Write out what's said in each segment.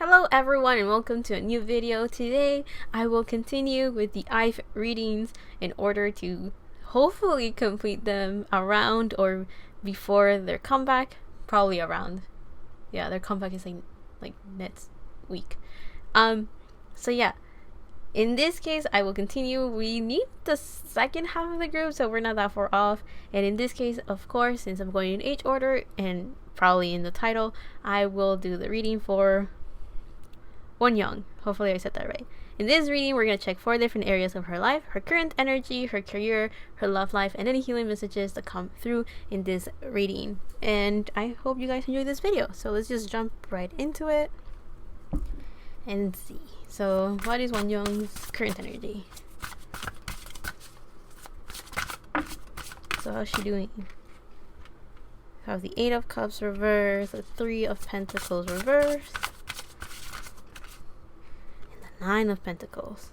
Hello everyone and welcome to a new video. Today I will continue with the IVE readings in order to hopefully complete them around or before their comeback. Probably around. Yeah, their comeback is like next week. So yeah, in this case I will continue. We need the second half of the group, so we're not that far off. And in this case, of course, since I'm going in age order and probably in the title, I will do the reading for Wonyoung. Hopefully I said that right. In this reading, we're going to check 4 different areas of her life: her current energy, her career, her love life, and any healing messages that come through in this reading. And I hope you guys enjoy this video. So let's just jump right into it and see. So what is Wonyoung's current energy? So how's she doing? We have the 8 of Cups reversed, the 3 of Pentacles reversed, 9 of Pentacles.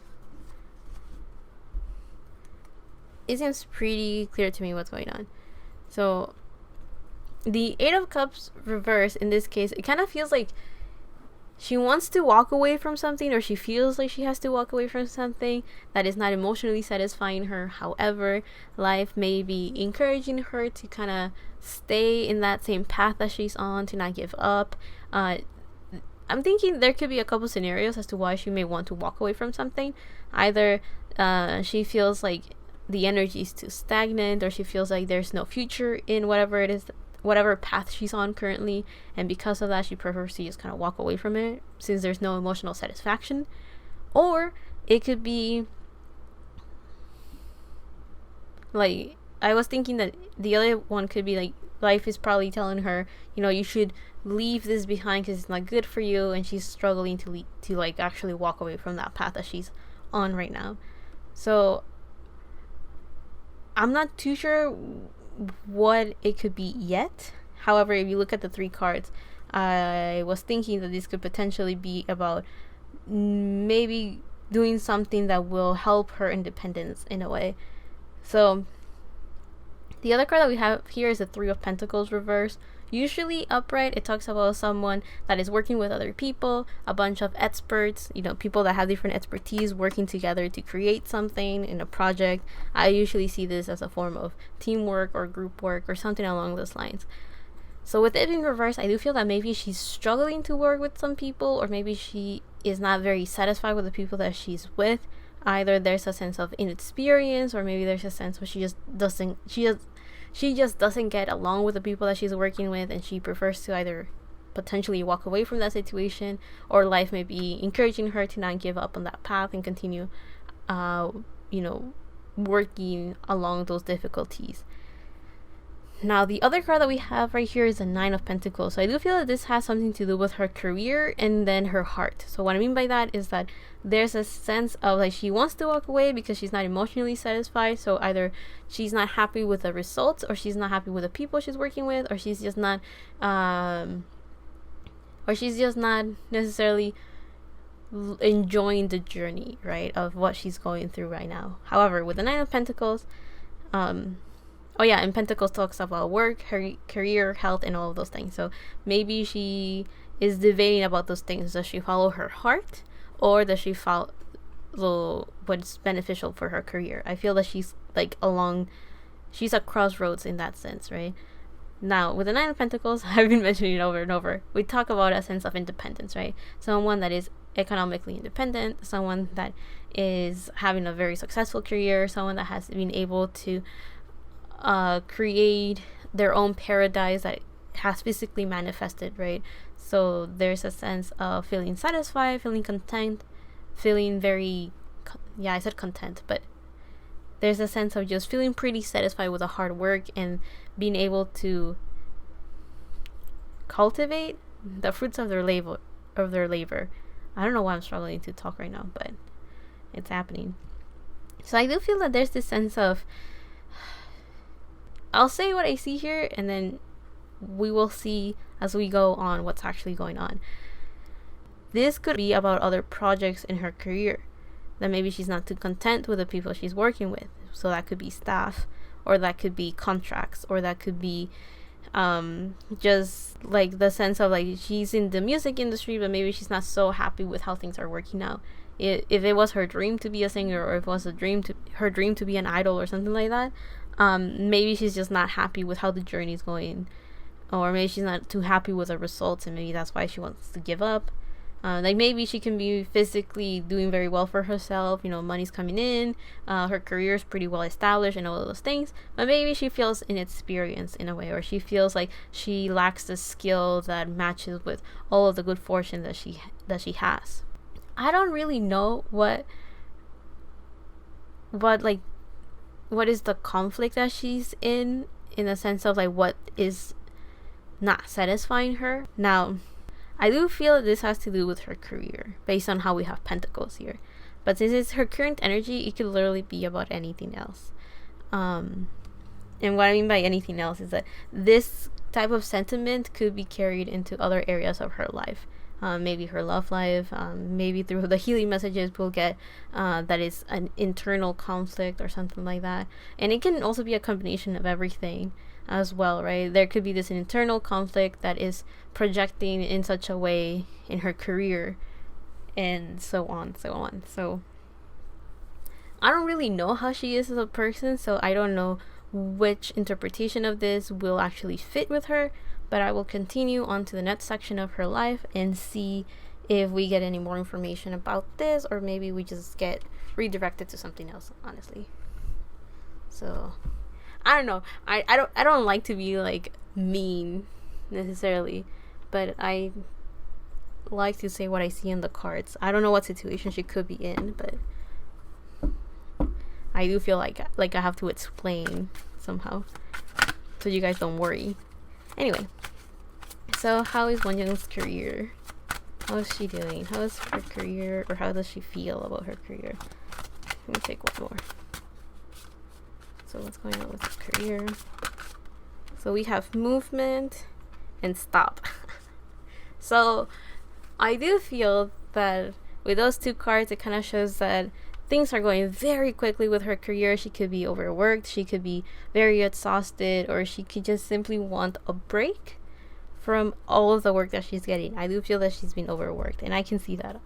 It seems pretty clear to me what's going on. So the 8 of Cups reverse, in this case, it kind of feels like she wants to walk away from something, or she feels like she has to walk away from something that is not emotionally satisfying her. However, life may be encouraging her to kind of stay in that same path that she's on, to not give up. I'm thinking there could be a couple scenarios as to why she may want to walk away from something. Either she feels like the energy is too stagnant, or she feels like there's no future in whatever it is, whatever path she's on currently, and because of that she prefers to just kind of walk away from it since there's no emotional satisfaction. Or it could be like, I was thinking that the other one could be like, life is probably telling her, you know, you should leave this behind because it's not good for you, and she's struggling to like actually walk away from that path that she's on right now. So I'm not too sure what it could be yet. However, if you look at the 3 cards, I was thinking that this could potentially be about maybe doing something that will help her independence in a way. So the other card that we have here is the 3 of Pentacles reverse. Usually upright, it talks about someone that is working with other people, a bunch of experts, you know, people that have different expertise working together to create something in a project. I usually see this as a form of teamwork or group work or something along those lines. So with it being reversed, I do feel that maybe she's struggling to work with some people, or maybe she is not very satisfied with the people that she's with. Either there's a sense of inexperience, or maybe there's a sense where she just doesn't get along with the people that she's working with, and she prefers to either potentially walk away from that situation, or life may be encouraging her to not give up on that path and continue working along those difficulties. Now the other card that we have right here is the 9 of Pentacles. So I do feel that this has something to do with her career and then her heart. So what I mean by that is that there's a sense of like she wants to walk away because she's not emotionally satisfied. So either she's not happy with the results, or she's not happy with the people she's working with, or she's just not necessarily enjoying the journey, right, of what she's going through right now. However, with the 9 of Pentacles, and Pentacles talks about work, her career, health, and all of those things. So maybe she is debating about those things. Does she follow her heart, or does she follow what's beneficial for her career? I feel that she's she's at crossroads in that sense, right? Now, with the 9 of Pentacles, I've been mentioning it over and over, we talk about a sense of independence, right? Someone that is economically independent, someone that is having a very successful career, someone that has been able to create their own paradise that has physically manifested, right? So there's a sense of feeling satisfied, feeling content, feeling very I said content, but there's a sense of just feeling pretty satisfied with the hard work and being able to cultivate the fruits of their labor. I don't know why I'm struggling to talk right now, but it's happening. So I do feel that there's this sense of, I'll say what I see here, and then we will see as we go on what's actually going on. This could be about other projects in her career, that maybe she's not too content with the people she's working with. So that could be staff, or that could be contracts, or that could be Just like the sense of like she's in the music industry, but maybe she's not so happy with how things are working out. If it was her dream to be a singer, or if it was her dream to be an idol or something like that, maybe she's just not happy with how the journey's going, or maybe she's not too happy with the results, and maybe that's why she wants to give up. Like maybe she can be physically doing very well for herself, money's coming in, her career is pretty well established and all of those things, but maybe she feels inexperienced in a way, or she feels like she lacks the skill that matches with all of the good fortune that she has. I don't really know what is the conflict that she's in the sense of like what is not satisfying her. Now, I do feel that this has to do with her career, based on how we have pentacles here. But since it's her current energy, it could literally be about anything else. And what I mean by anything else is that this type of sentiment could be carried into other areas of her life. Maybe her love life, maybe through the healing messages we'll get that is an internal conflict or something like that. And it can also be a combination of everything as well, right? There could be this internal conflict that is projecting in such a way in her career, and so on. So I don't really know how she is as a person, so I don't know which interpretation of this will actually fit with her, but I will continue on to the next section of her life and see if we get any more information about this, or maybe we just get redirected to something else, honestly. So I don't know. I don't like to be like mean necessarily, but I like to say what I see in the cards. I don't know what situation she could be in, but I do feel like I have to explain somehow, so you guys don't worry. Anyway, so how is Wonyoung's career? How is she doing? How is her career, or how does she feel about her career? Let me take one more. So what's going on with her career? So we have movement and stop. So I do feel that with those two cards, it kind of shows that things are going very quickly with her career. She could be overworked, she could be very exhausted, or she could just simply want a break from all of the work that she's getting. I do feel that she's been overworked, and I can see that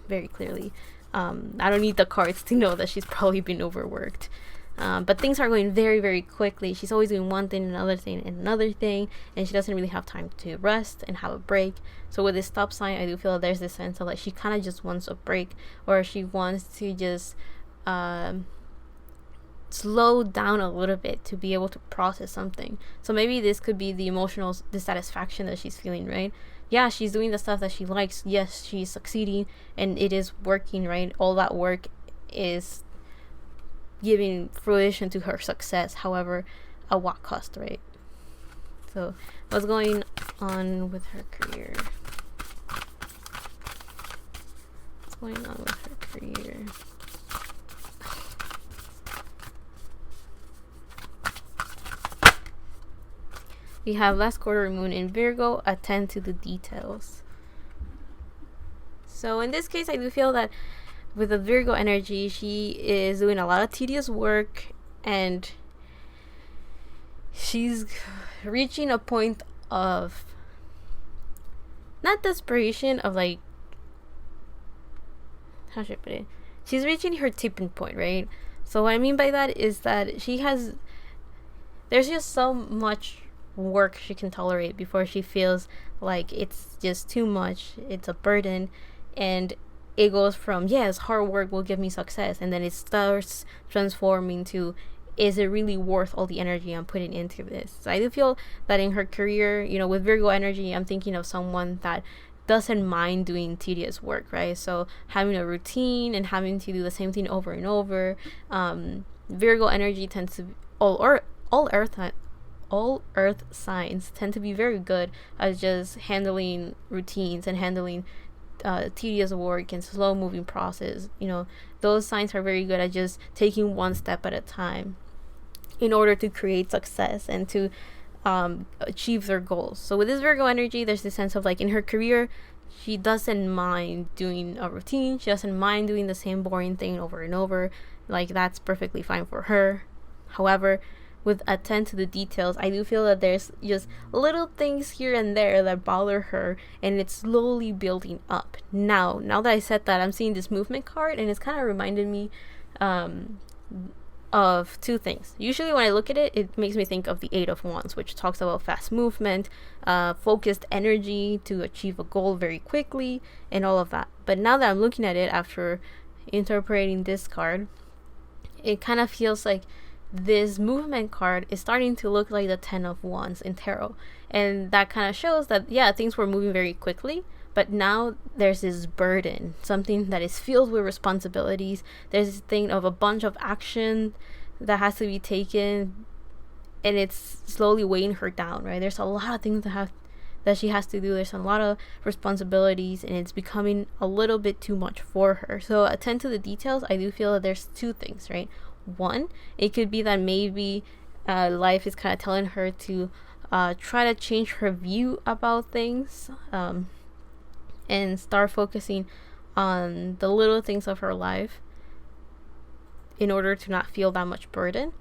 very clearly. I don't need the cards to know that she's probably been overworked. But things are going very, very quickly. She's always doing one thing, another thing, and another thing, and she doesn't really have time to rest and have a break. So with this stop sign, I do feel that there's this sense of like she kind of just wants a break, or she wants to just slow down a little bit to be able to process something. So maybe this could be the emotional dissatisfaction that she's feeling, right? Yeah, she's doing the stuff that she likes. Yes, she's succeeding, and it is working, right? All that work is giving fruition to her success. However, at what cost, right? So what's going on with her career? What's going on with her career? We have last quarter moon in Virgo. Attend to the details. So in this case, I do feel that with the Virgo energy, she is doing a lot of tedious work, and she's reaching a point of not desperation, of like, how should I put it? She's reaching her tipping point, right? So what I mean by that is that there's just so much work she can tolerate before she feels like it's just too much, it's a burden, and it goes from, yes, hard work will give me success, and then it starts transforming to, is it really worth all the energy I'm putting into this? So I do feel that in her career, with Virgo energy, I'm thinking of someone that doesn't mind doing tedious work, right? So having a routine and having to do the same thing over and over. Virgo energy tends to all earth signs tend to be very good at just handling routines and handling tedious work and slow moving process. Those signs are very good at just taking one step at a time in order to create success and to achieve their goals. So with this Virgo energy, there's this sense of like in her career, she doesn't mind doing a routine, she doesn't mind doing the same boring thing over and over. Like, that's perfectly fine for her. However, with attend to the details, I do feel that there's just little things here and there that bother her, and it's slowly building up. Now that I said that, I'm seeing this movement card, and it's kind of reminded me of two things. Usually when I look at it, it makes me think of the Eight of Wands, which talks about fast movement, focused energy to achieve a goal very quickly, and all of that. But now that I'm looking at it after interpreting this card, it kind of feels like this movement card is starting to look like the Ten of Wands in tarot, and that kind of shows that, yeah, things were moving very quickly, but now there's this burden, something that is filled with responsibilities. There's this thing of a bunch of action that has to be taken, and it's slowly weighing her down, right? There's a lot of things that she has to do. There's a lot of responsibilities, and it's becoming a little bit too much for her. So attend to the details. I do feel that there's two things, right? One, it could be that maybe life is kind of telling her to try to change her view about things, and start focusing on the little things of her life in order to not feel that much burden.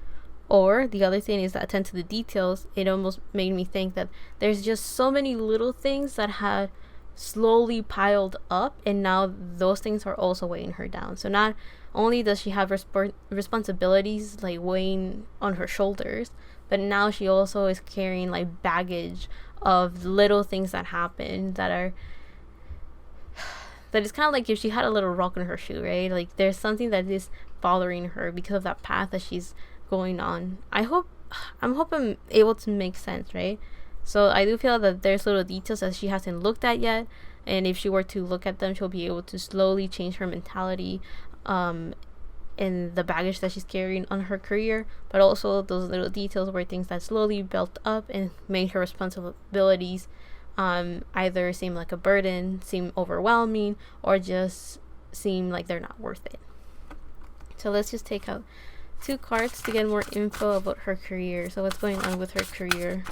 Or the other thing is that attend to the details. It almost made me think that there's just so many little things that had slowly piled up, and now those things are also weighing her down. So not only does she have responsibilities like weighing on her shoulders, but now she also is carrying like baggage of little things that happen that it's kind of like if she had a little rock in her shoe, right? Like there's something that is bothering her because of that path that she's going on. I'm hoping able to make sense, right? So I do feel that there's little details that she hasn't looked at yet, and if she were to look at them, she'll be able to slowly change her mentality, and the baggage that she's carrying on her career, but also those little details were things that slowly built up and made her responsibilities either seem like a burden, seem overwhelming, or just seem like they're not worth it. So let's just take out two cards to get more info about her career. So what's going on with her career?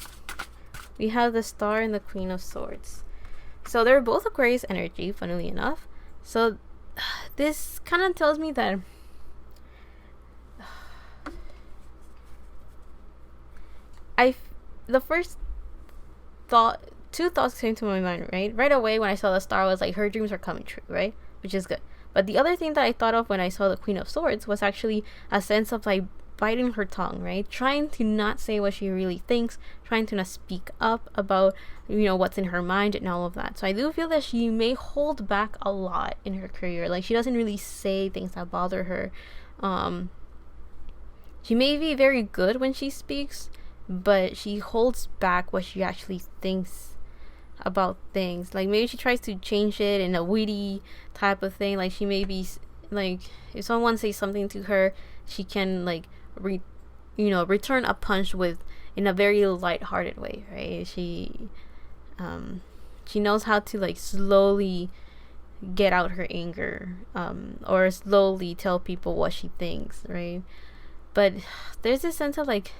We have the Star and the Queen of Swords. So they're both Aquarius energy, funnily enough. So this kind of tells me that the first two thoughts came to my mind, right away when I saw the Star was like her dreams are coming true, right? Which is good. But the other thing that I thought of when I saw the Queen of Swords was actually a sense of like biting her tongue, right? Trying to not say what she really thinks, trying to not speak up about, what's in her mind and all of that. So I do feel that she may hold back a lot in her career. Like she doesn't really say things that bother her. She may be very good when she speaks, but she holds back what she actually thinks about things. Like maybe she tries to change it in a witty type of thing. Like she may be like, if someone says something to her, she can like return a punch in a very light-hearted way, right? She knows how to like slowly get out her anger, or slowly tell people what she thinks, right? But there's this sense of like,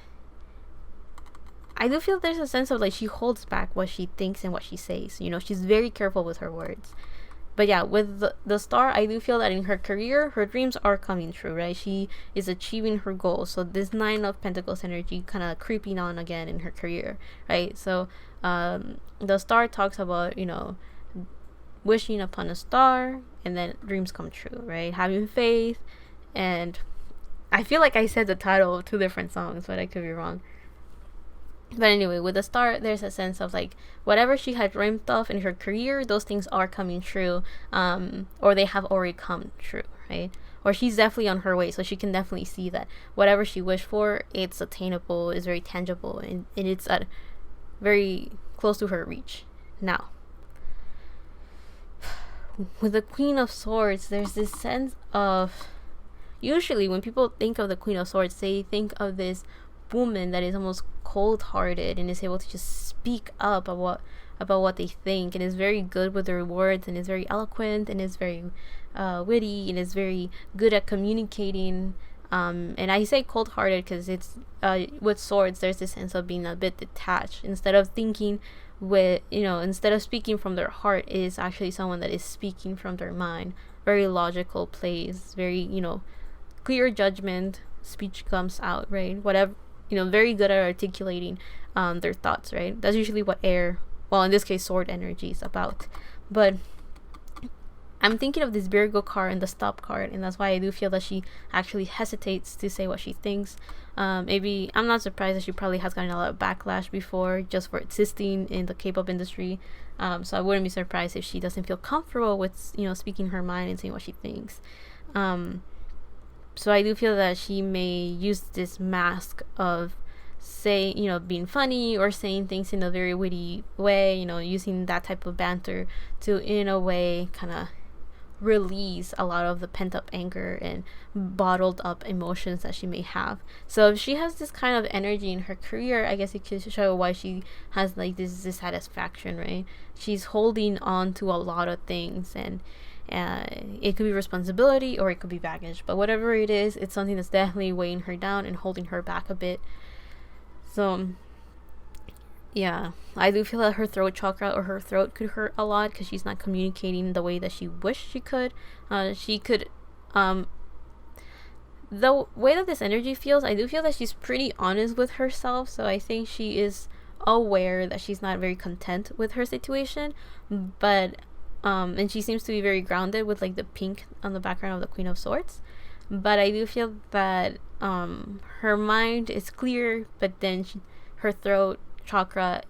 I do feel there's a sense of like she holds back what she thinks and what she says. She's very careful with her words. But yeah, with the Star, I do feel that in her career, her dreams are coming true, right? She is achieving her goals. So this Nine of Pentacles energy kind of creeping on again in her career, right? So the Star talks about, wishing upon a star and then dreams come true, right? Having faith. And I feel like I said the title of two different songs, but I could be wrong. But anyway, with the Star, there's a sense of like whatever she had dreamt of in her career, those things are coming true, or they have already come true, right? Or she's definitely on her way, so she can definitely see that whatever she wished for, it's attainable, it's very tangible, and it's at very close to her reach. Now, with the Queen of Swords, there's this sense of, usually when people think of the Queen of Swords, they think of this woman that is almost cold-hearted and is able to just speak up about what they think, and is very good with their words, and is very eloquent, and is very witty, and is very good at communicating, and I say cold-hearted because it's with swords there's this sense of being a bit detached. Instead of thinking instead of speaking from their heart, it is actually someone that is speaking from their mind. Very logical plays, very clear judgment, speech comes out, right? very good at articulating their thoughts, right? That's usually what air, well, in this case, sword energy is about. But I'm thinking of this Virgo card and the stop card, and that's why I do feel that she actually hesitates to say what she thinks. Maybe I'm not surprised that she probably has gotten a lot of backlash before just for existing in the K-pop industry. So I wouldn't be surprised if she doesn't feel comfortable with speaking her mind and saying what she thinks. So I do feel that she may use this mask of being funny or saying things in a very witty way, using that type of banter to, in a way, kind of release a lot of the pent-up anger and bottled up emotions that she may have. So if she has this kind of energy in her career, I guess it could show why she has like this dissatisfaction, right? She's holding on to a lot of things, and it could be responsibility or it could be baggage, but whatever it is, it's something that's definitely weighing her down and holding her back a bit. So yeah, I do feel that her throat chakra or her throat could hurt a lot because she's not communicating the way that she wished she could. The way that this energy feels, I do feel that she's pretty honest with herself. So I think she is aware that she's not very content with her situation, but and she seems to be very grounded with like the pink on the background of the Queen of Swords. But I do feel that her mind is clear, but then her throat chakra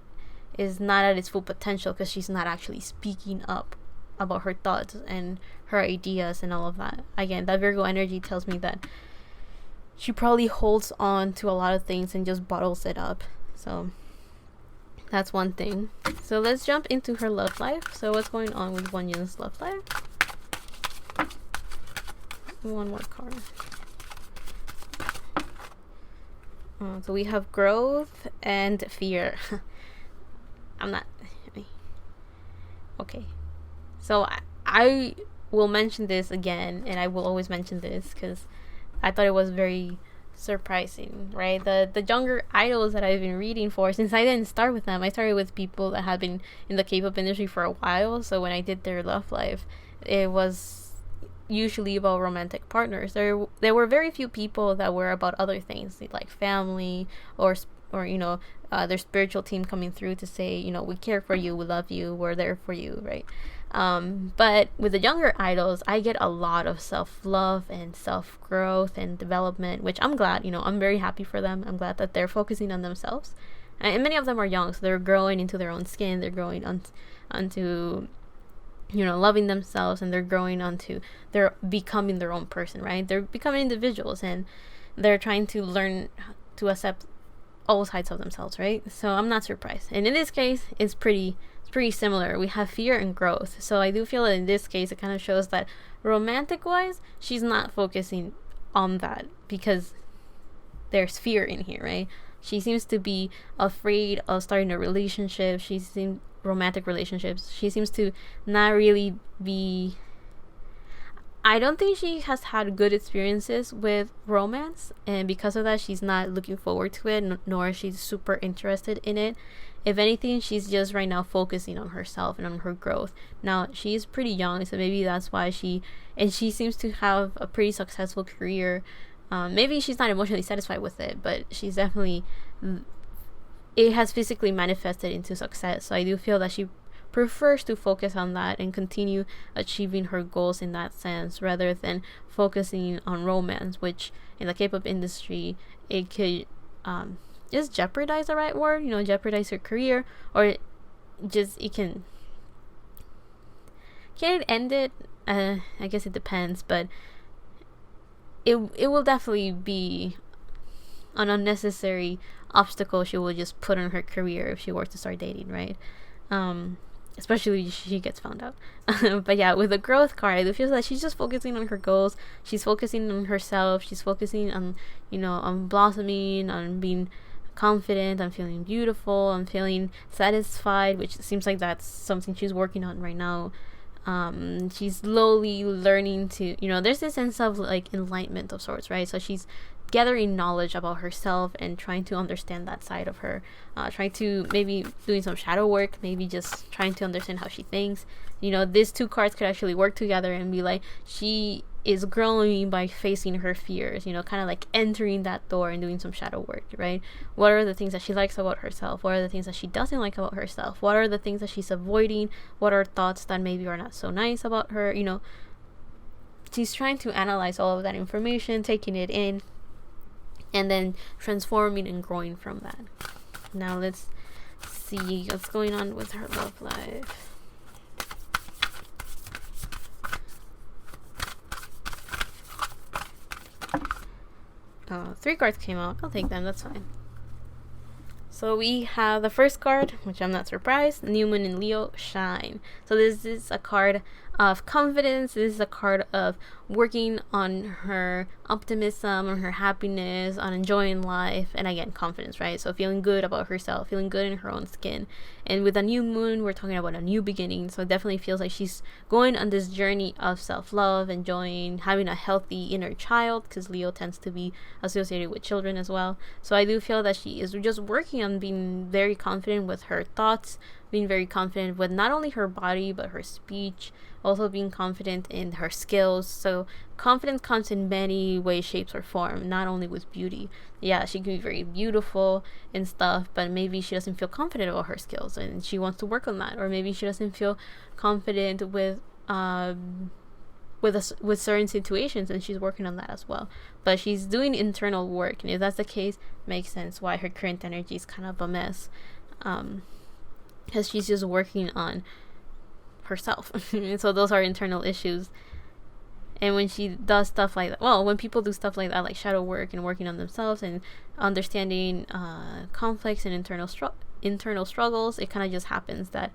is not at its full potential because she's not actually speaking up about her thoughts and her ideas and all of that. Again, that Virgo energy tells me that she probably holds on to a lot of things and just bottles it up. So that's one thing. So let's jump into her love life. So what's going on with Wonyoung's love life? One more card. So we have growth and fear. Okay. So I will mention this again, and I will always mention this because I thought it was very surprising, right? The younger idols that I've been reading for, since I didn't start with them, I started with people that had been in the K-pop industry for a while. So when I did their love life, it was usually about romantic partners. There were very few people that were about other things like family or their spiritual team coming through to say, we care for you, we love you, we're there for you, right? But with the younger idols, I get a lot of self-love and self-growth and development, which I'm glad. I'm very happy for them. I'm glad that they're focusing on themselves, and many of them are young, so they're growing into their own skin. They're growing onto loving themselves, and they're growing onto, they're becoming their own person, right? They're becoming individuals, and they're trying to learn to accept all sides of themselves, right? So I'm not surprised. And in this case, it's pretty similar. We have fear and growth. So I do feel that in this case, it kind of shows that romantic wise, she's not focusing on that because there's fear in here, right? She seems to be afraid of starting a relationship. Romantic relationships. She seems to not really be, I don't think she has had good experiences with romance, and because of that, she's not looking forward to it, nor is she super interested in it. If anything, she's just right now focusing on herself and on her growth. Now, she's pretty young, so maybe that's why she seems to have a pretty successful career. Maybe she's not emotionally satisfied with it, but she's definitely, it has physically manifested into success. So I do feel that she prefers to focus on that and continue achieving her goals in that sense, rather than focusing on romance, which in the K-pop industry, it could just jeopardize, the right word, jeopardize her career, or just it can it end it? I guess it depends, but it will definitely be an unnecessary obstacle she will just put on her career if she were to start dating, right? Especially if she gets found out. But yeah, with the growth card, it feels like she's just focusing on her goals. She's focusing on herself. She's focusing on, on blossoming, on being confident, on feeling beautiful, on feeling satisfied, which seems like that's something she's working on right now. She's slowly learning to, there's this sense of like enlightenment of sorts, right? So she's gathering knowledge about herself and trying to understand that side of her, trying to maybe doing some shadow work, maybe just trying to understand how she thinks. These two cards could actually work together and be like, she is growing by facing her fears, kind of like entering that door and doing some shadow work, right? What are the things that she likes about herself? What are the things that she doesn't like about herself? What are the things that she's avoiding? What are thoughts that maybe are not so nice about her? She's trying to analyze all of that information, taking it in, and then transforming and growing from that. Now let's see what's going on with her love life. Three cards came out. I'll take them, that's fine. So we have the first card, which I'm not surprised, New Moon in Leo, Shine. So this is a card of confidence. This is a card of working on her optimism, on her happiness, on enjoying life, and again, confidence, right? So feeling good about herself, feeling good in her own skin. And with a new moon, we're talking about a new beginning. So it definitely feels like she's going on this journey of self-love, enjoying, having a healthy inner child, because Leo tends to be associated with children as well. So I do feel that she is just working on being very confident with her thoughts, being very confident with not only her body, but her speech, also being confident in her skills. So confidence comes in many ways, shapes, or form, not only with beauty. Yeah, she can be very beautiful and stuff, but maybe she doesn't feel confident about her skills and she wants to work on that. Or maybe she doesn't feel confident with certain situations, and she's working on that as well. But she's doing internal work, and if that's the case, makes sense why her current energy is kind of a mess, because she's just working on herself. And so those are internal issues. And when she does stuff like that, when people do stuff like that, like shadow work and working on themselves and understanding conflicts and internal struggles, it kind of just happens that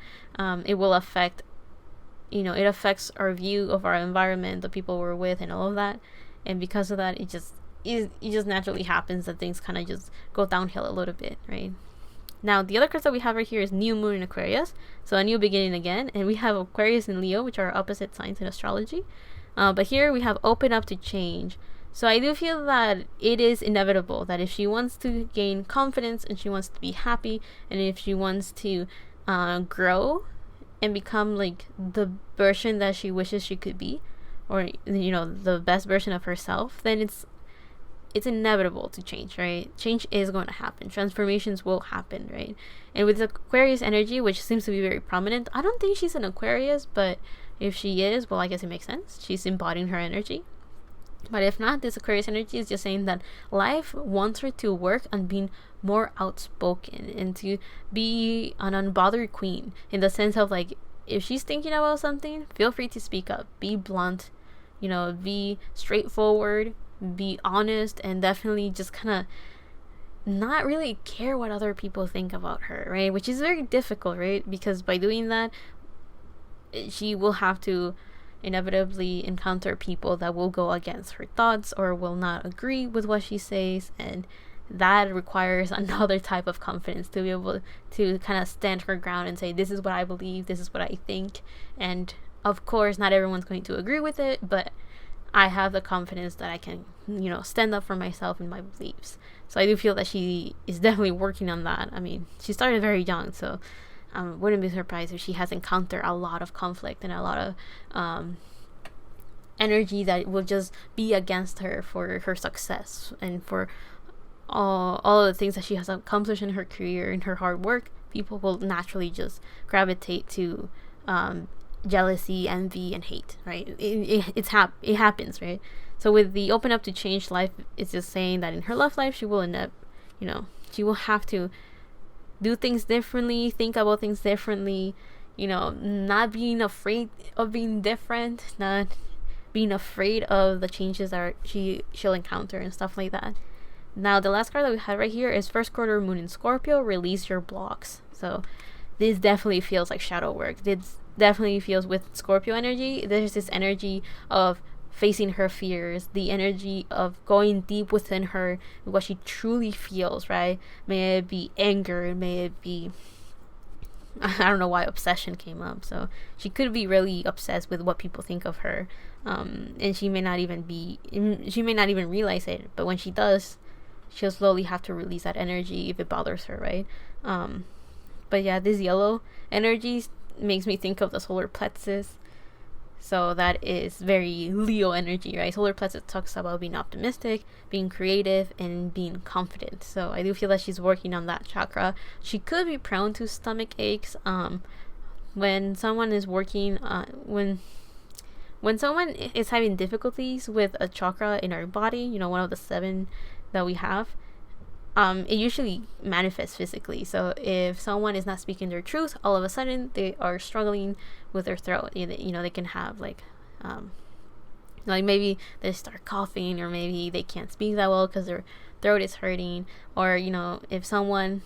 it will affect, it affects our view of our environment, the people we're with, and all of that. And because of that, it just naturally happens that things kind of just go downhill a little bit, right? Now, the other cards that we have right here is New Moon in Aquarius, so a new beginning again, and we have Aquarius and Leo, which are opposite signs in astrology. But here we have Open Up to Change. So I do feel that it is inevitable that if she wants to gain confidence and she wants to be happy, and if she wants to grow and become like the version that she wishes she could be, or the best version of herself, then it's inevitable to change, right? Change is going to happen. Transformations will happen, right? And with Aquarius energy, which seems to be very prominent, I don't think she's an Aquarius, but if she is, well, I guess it makes sense. She's embodying her energy. But if not, this Aquarius energy is just saying that life wants her to work on being more outspoken and to be an unbothered queen, in the sense of like, if she's thinking about something, feel free to speak up, be blunt, be straightforward, be honest, and definitely just kind of not really care what other people think about her, right? Which is very difficult, right? Because by doing that, she will have to inevitably encounter people that will go against her thoughts or will not agree with what she says, and that requires another type of confidence to be able to kind of stand her ground and say, this is what I believe, this is what I think, and of course not everyone's going to agree with it, but I have the confidence that I can, stand up for myself and my beliefs. So I do feel that she is definitely working on that. I mean, she started very young, so wouldn't be surprised if she has encountered a lot of conflict and a lot of energy that will just be against her for her success and for all of the things that she has accomplished in her career and her hard work. People will naturally just gravitate to jealousy, envy, and hate, right? It happens, right? So with the Open Up to Change life, it's just saying that in her love life, she will end up, she will have to do things differently, think about things differently, not being afraid of being different, not being afraid of the changes that she'll encounter and stuff like that. Now, the last card that we have right here is First Quarter Moon in Scorpio, Release Your Blocks. So this definitely feels like shadow work. This definitely feels with Scorpio energy. There's this energy of facing her fears, the energy of going deep within her, what she truly feels, right? May it be anger, may it be I don't know why obsession came up. So she could be really obsessed with what people think of her, and she may not even realize it. But when she does, she'll slowly have to release that energy if it bothers her, right? But yeah, this yellow energy makes me think of the solar plexus. So that is very Leo energy, right? Solar plexus talks about being optimistic, being creative, and being confident. So I do feel that she's working on that chakra. She could be prone to stomach aches. When someone is working, when someone is having difficulties with a chakra in our body, one of the 7 that we have, it usually manifests physically. So if someone is not speaking their truth, all of a sudden they are struggling with their throat. They can have like maybe they start coughing, or maybe they can't speak that well because their throat is hurting. Or if someone,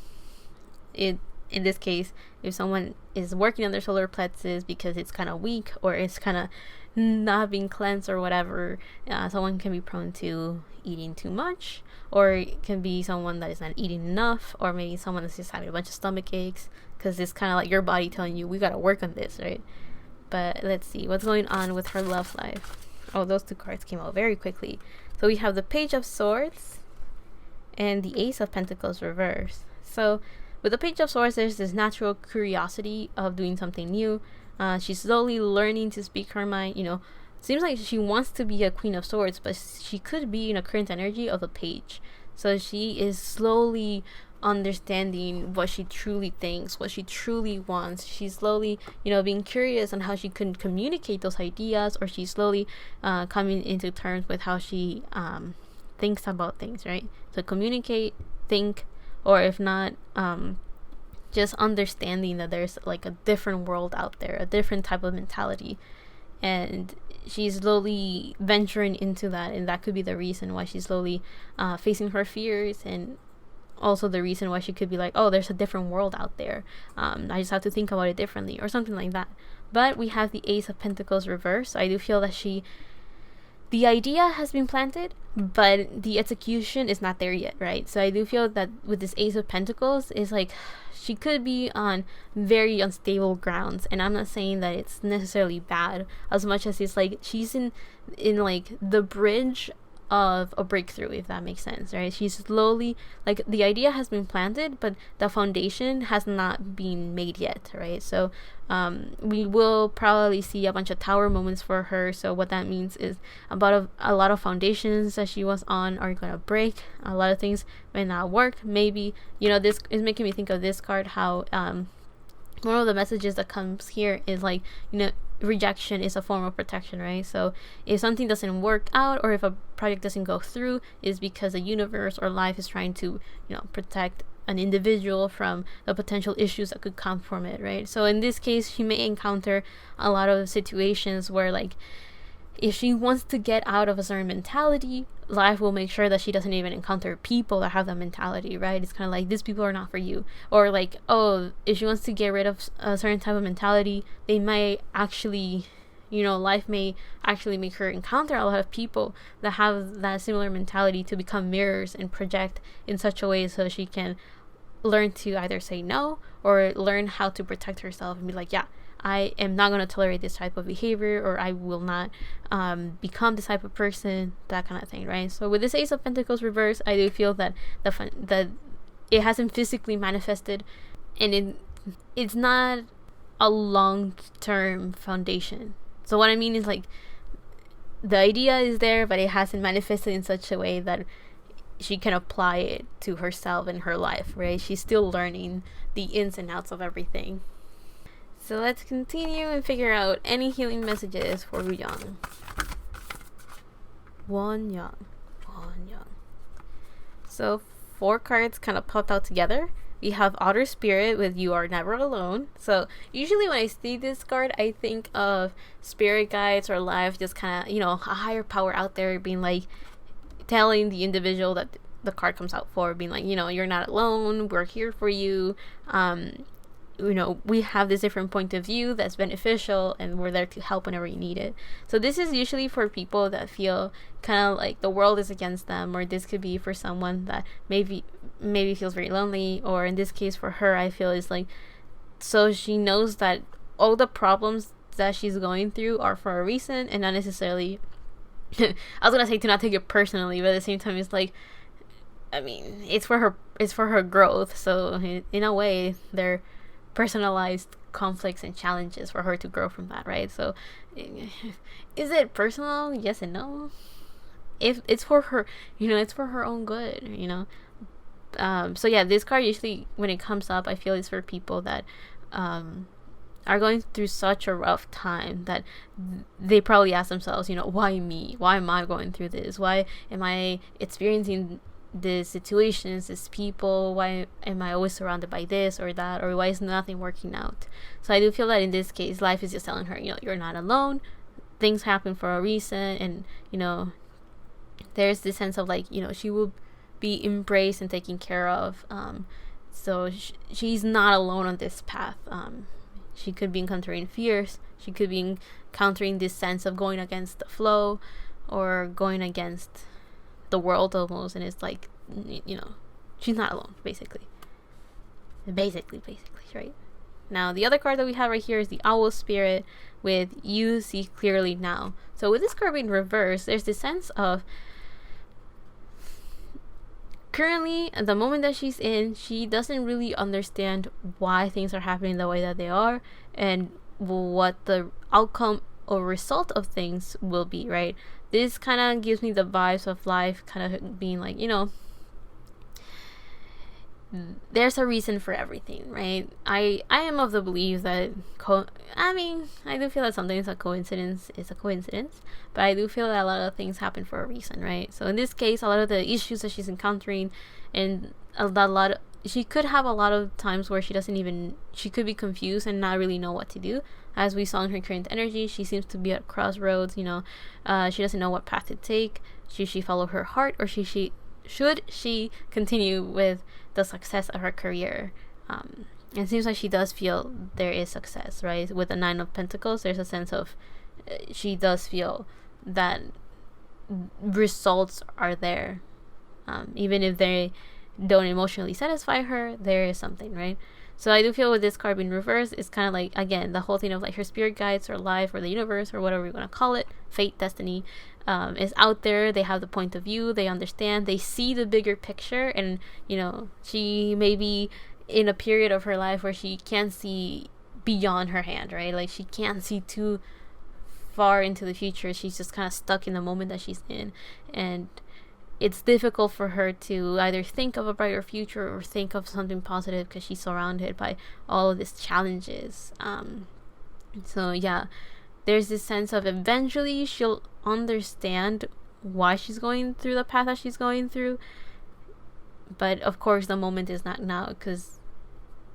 in this case, if someone is working on their solar plexus because it's kind of weak, or it's kind of not being cleansed or whatever, someone can be prone to eating too much, or it can be someone that is not eating enough, or maybe someone is just having a bunch of stomach aches, because it's kind of like your body telling you, we got to work on this, right? But let's see what's going on with her love life. Oh, those 2 cards came out very quickly. So we have the Page of Swords and the Ace of Pentacles reversed. So with the Page of Swords, there's this natural curiosity of doing something new. She's slowly learning to speak her mind. Seems like she wants to be a Queen of Swords, but she could be in a current energy of a Page. So she is slowly understanding what she truly thinks, what she truly wants. She's slowly, being curious on how she can communicate those ideas, or she's slowly coming into terms with how she thinks about things, right? So communicate, think, or if not, just understanding that there's like a different world out there, a different type of mentality, and she's slowly venturing into that, and that could be the reason why she's slowly facing her fears, and also the reason why she could be like, oh, there's a different world out there, I just have to think about it differently, or something like that. But we have the Ace of Pentacles reversed. So I do feel that the idea has been planted, but the execution is not there yet, right? So I do feel that with this Ace of Pentacles, is like she could be on very unstable grounds, and I'm not saying that it's necessarily bad, as much as it's like she's in like the bridge of a breakthrough, if that makes sense, right? She's slowly, like, the idea has been planted, but the foundation has not been made yet, right? So we will probably see a bunch of tower moments for her. So what that means is about a lot of foundations that she was on are gonna break. A lot of things may not work. Maybe, this is making me think of this card, how one of the messages that comes here is like, rejection is a form of protection, right? So if something doesn't work out, or if a project doesn't go through, is because the universe or life is trying to protect an individual from the potential issues that could come from it, right? So in this case, she may encounter a lot of situations where, like, if she wants to get out of a certain mentality, life will make sure that she doesn't even encounter people that have that mentality, right? It's kind of like, these people are not for you. Or like, oh, if she wants to get rid of a certain type of mentality, they might actually, life may actually make her encounter a lot of people that have that similar mentality, to become mirrors and project in such a way so she can learn to either say no, or learn how to protect herself and be like, yeah, I am not going to tolerate this type of behavior, or I will not become this type of person, that kind of thing, right? So with this Ace of Pentacles reverse, I do feel that that it hasn't physically manifested, and it's not a long-term foundation. So what I mean is, like, the idea is there, but it hasn't manifested in such a way that she can apply it to herself and her life, right? She's still learning the ins and outs of everything. So let's continue and figure out any healing messages for Wonyoung. Wonyoung. So 4 cards kind of popped out together. We have Outer Spirit with You Are Never Alone. So usually when I see this card, I think of spirit guides or life, just kind of, a higher power out there being like, telling the individual that the card comes out for, being like, you're not alone, we're here for you. We have this different point of view that's beneficial, and we're there to help whenever you need it. So this is usually for people that feel kind of like the world is against them, or this could be for someone that maybe feels very lonely, or in this case for her, I feel is like So she knows that all the problems that she's going through are for a reason, and not necessarily I was gonna say to not take it personally, but at the same time it's like, I mean, it's for her growth. So in a way, they're personalized conflicts and challenges for her to grow from that, right? So is it personal? Yes and no. If it's for her, it's for her own good. So yeah, this card usually, when it comes up, I feel it's for people that are going through such a rough time that they probably ask themselves, why me? Why am I going through this? Why am I experiencing these situations, these people? Why am I always surrounded by this or that? Or why is nothing working out? So I do feel that in this case, life is just telling her, you're not alone. Things happen for a reason, and there's this sense of like, she will be embraced and taken care of. So she's not alone on this path. She could be encountering fears. She could be encountering this sense of going against the flow or going against the world almost. And it's like, she's not alone, basically. Basically, right? Now, the other card that we have right here is the Owl Spirit with You See Clearly Now. So with this card being reversed, there's this sense of currently, at the moment that she's in, she doesn't really understand why things are happening the way that they are and what the outcome or result of things will be, right? This kind of gives me the vibes of life kind of being like, there's a reason for everything, right? I am of the belief that I do feel that sometimes a coincidence is a coincidence, but I do feel that a lot of things happen for a reason, right? So in this case, a lot of the issues that she's encountering, and she could have a lot of times where she could be confused and not really know what to do. As we saw in her current energy, she seems to be at crossroads. She doesn't know what path to take. Should she follow her heart, or should she continue with the success of her career? It seems like she does feel there is success, right? With the Nine of Pentacles, there's a sense of she does feel that results are there, even if they don't emotionally satisfy her. There is something, right? So I do feel with this card being reversed, it's kind of like, again, the whole thing of like her spirit guides or life or the universe or whatever you want to call it, fate, destiny, is out there. They have the point of view, they understand, they see the bigger picture, and she may be in a period of her life where she can't see beyond her hand, right? Like she can't see too far into the future. She's just kind of stuck in the moment that she's in, and it's difficult for her to either think of a brighter future or think of something positive because she's surrounded by all of these challenges. So yeah, there's this sense of eventually she'll understand why she's going through the path that she's going through, but of course the moment is not now, because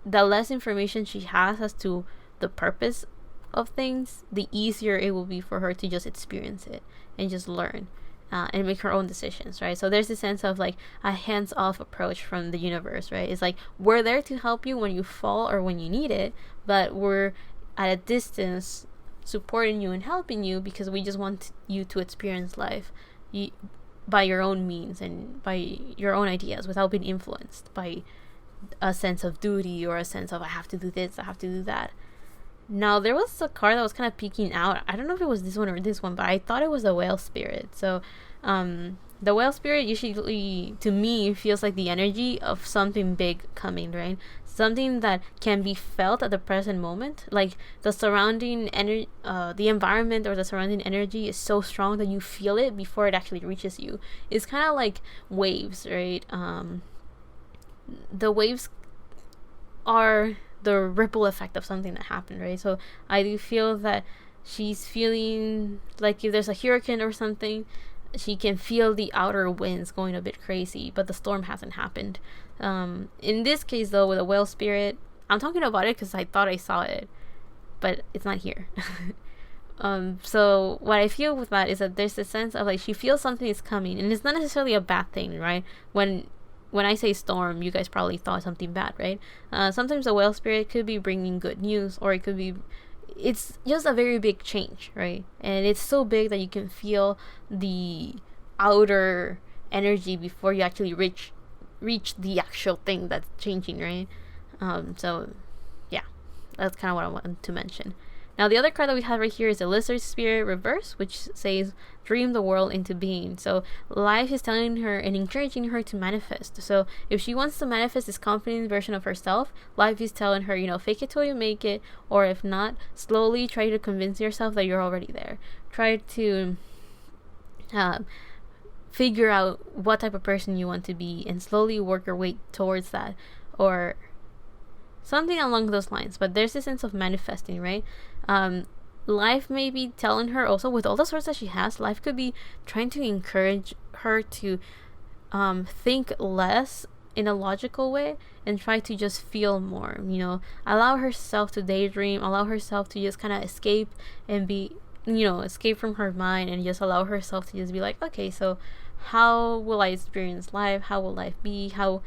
the less information she has as to the purpose of things, the easier it will be for her to just experience it and just learn and make her own decisions, right? So there's this sense of like a hands-off approach from the universe, right? It's like, we're there to help you when you fall or when you need it, but we're at a distance supporting you and helping you because we just want you to experience life by your own means and by your own ideas without being influenced by a sense of duty or a sense of I have to do this, I have to do that. Now, there was a card that was kind of peeking out. I don't know if it was this one or this one, but I thought it was the Whale Spirit. So, the Whale Spirit usually, to me, feels like the energy of something big coming, right? Something that can be felt at the present moment. Like, the surrounding energy, the environment or the surrounding energy is so strong that you feel it before it actually reaches you. It's kind of like waves, right? The waves are the ripple effect of something that happened, right? So I do feel that she's feeling like if there's a hurricane or something, she can feel the outer winds going a bit crazy, but the storm hasn't happened. In this case, though, with a Whale Spirit, I'm talking about it because I thought I saw it, but it's not here. So what I feel with that is that there's a sense of like she feels something is coming, and it's not necessarily a bad thing, right? When I say storm, you guys probably thought something bad, right? Sometimes a Whale Spirit could be bringing good news, or it's just a very big change, right? And it's so big that you can feel the outer energy before you actually reach the actual thing that's changing, right? So, yeah. that's kind of what I wanted to mention. Now, the other card that we have right here is the Lizard Spirit reverse, which says dream the world into being. So life is telling her and encouraging her to manifest. So if she wants to manifest this confident version of herself, life is telling her, fake it till you make it, or if not, slowly try to convince yourself that you're already there. Try to figure out what type of person you want to be and slowly work your way towards that, or something along those lines. But there's a sense of manifesting, right? Life may be telling her also, with all the swords that she has, life could be trying to encourage her to think less in a logical way and try to just feel more, allow herself to daydream, allow herself to just kind of escape and be, escape from her mind, and just allow herself to just be like, okay, so how will I experience life? How will life be? How,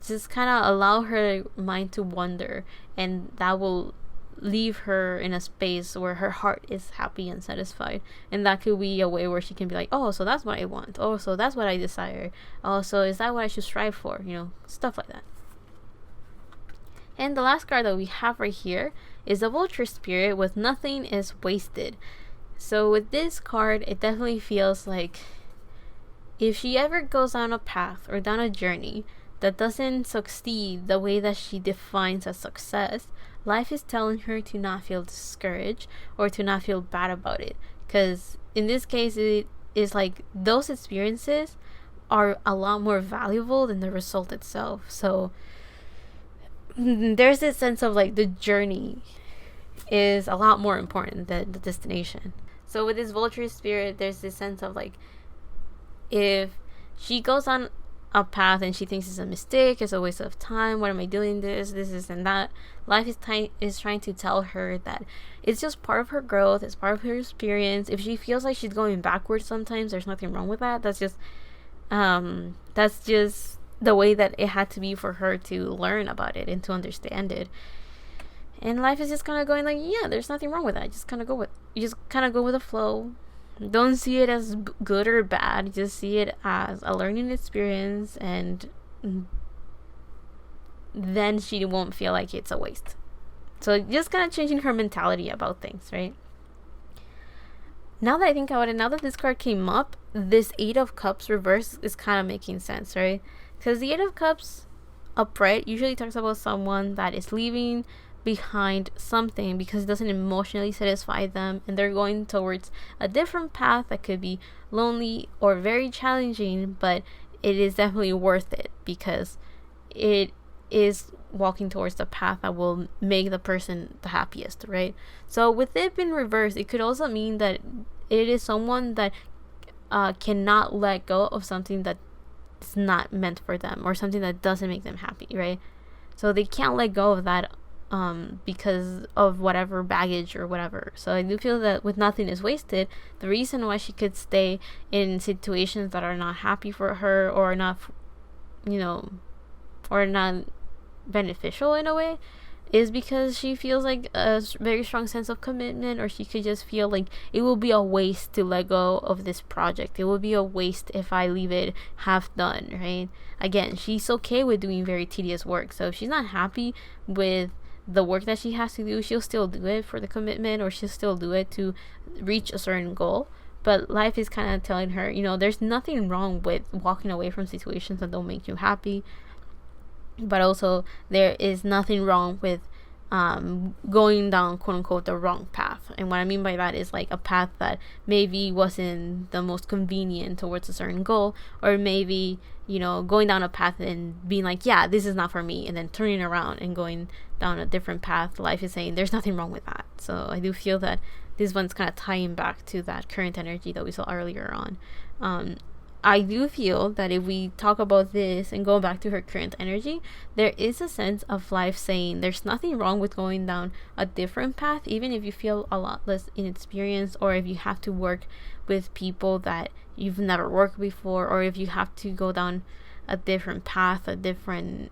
just kind of allow her mind to wander, and that will leave her in a space where her heart is happy and satisfied. And that could be a way where she can be like, oh, so that's what I want. Oh, so that's what I desire. Oh, so is that what I should strive for? Stuff like that. And the last card that we have right here is the Vulture Spirit with Nothing is Wasted. So with this card, it definitely feels like if she ever goes down a path or down a journey that doesn't succeed the way that she defines as success, life is telling her to not feel discouraged or to not feel bad about it. Because in this case, it is like those experiences are a lot more valuable than the result itself. So there's this sense of like the journey is a lot more important than the destination. So with this Vulture Spirit, there's this sense of like, if she goes on a path and she thinks it's a mistake, it's a waste of time, what am I doing, this and that, life is trying to tell her that it's just part of her growth, it's part of her experience. If she feels like she's going backwards sometimes, there's nothing wrong with that. That's just the way that it had to be for her to learn about it and to understand it. And life is just kind of going like, yeah, there's nothing wrong with that. Just kind of go with the flow. Don't see it as good or bad. Just see it as a learning experience, and then she won't feel like it's a waste. So just kind of changing her mentality about things, right? Now that I think about it, now that this card came up, this 8 of Cups reverse is kind of making sense, right? Because the 8 of Cups upright usually talks about someone that is leaving behind something because it doesn't emotionally satisfy them, and they're going towards a different path that could be lonely or very challenging, but it is definitely worth it because it is walking towards the path that will make the person the happiest, right? So with it being reversed, it could also mean that it is someone that cannot let go of something that's not meant for them, or something that doesn't make them happy, right? So they can't let go of that because of whatever baggage or whatever. So I do feel that with Nothing is Wasted, the reason why she could stay in situations that are not happy for her, or not, or not beneficial in a way, is because she feels like a very strong sense of commitment, or she could just feel like it will be a waste to let go of this project. It will be a waste if I leave it half done, right? Again, she's okay with doing very tedious work. So if she's not happy with the work that she has to do, she'll still do it for the commitment, or she'll still do it to reach a certain goal. But life is kind of telling her, there's nothing wrong with walking away from situations that don't make you happy, but also there is nothing wrong with going down, quote unquote, the wrong path. And what I mean by that is like a path that maybe wasn't the most convenient towards a certain goal, or maybe going down a path and being like, yeah, this is not for me, and then turning around and going down a different path. Life is saying there's nothing wrong with that. So I do feel that this one's kind of tying back to that current energy that we saw earlier on. I do feel that if we talk about this and go back to her current energy, there is a sense of life saying there's nothing wrong with going down a different path, even if you feel a lot less inexperienced, or if you have to work with people that you've never worked before, or if you have to go down a different path, a different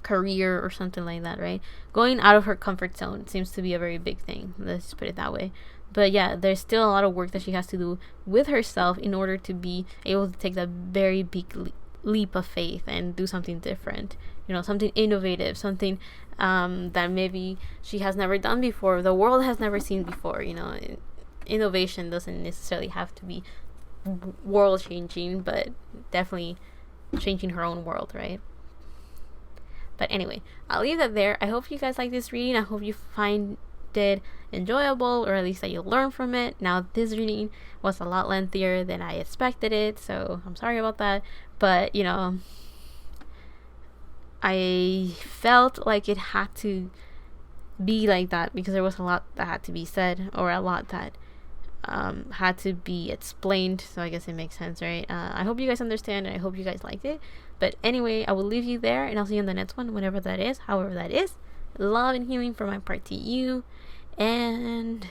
career or something like that, right? Going out of her comfort zone seems to be a very big thing. Let's put it that way. But yeah, there's still a lot of work that she has to do with herself in order to be able to take that very big leap of faith and do something different, you know, something innovative, something that maybe she has never done before, the world has never seen before. You know, innovation doesn't necessarily have to be world changing, but definitely changing her own world, right? But anyway, I'll leave that there. I hope you guys like this reading. I hope you find it enjoyable, or at least that you'll learn from it. Now, this reading was a lot lengthier than I expected it, so I'm sorry about that. But, you know, I felt like it had to be like that because there was a lot that had to be said, or a lot that had to be explained. So I guess it makes sense, right? I hope you guys understand, and I hope you guys liked it. But anyway, I will leave you there, and I'll see you in the next one, whenever that is, however that is. Love and healing from my part to you, and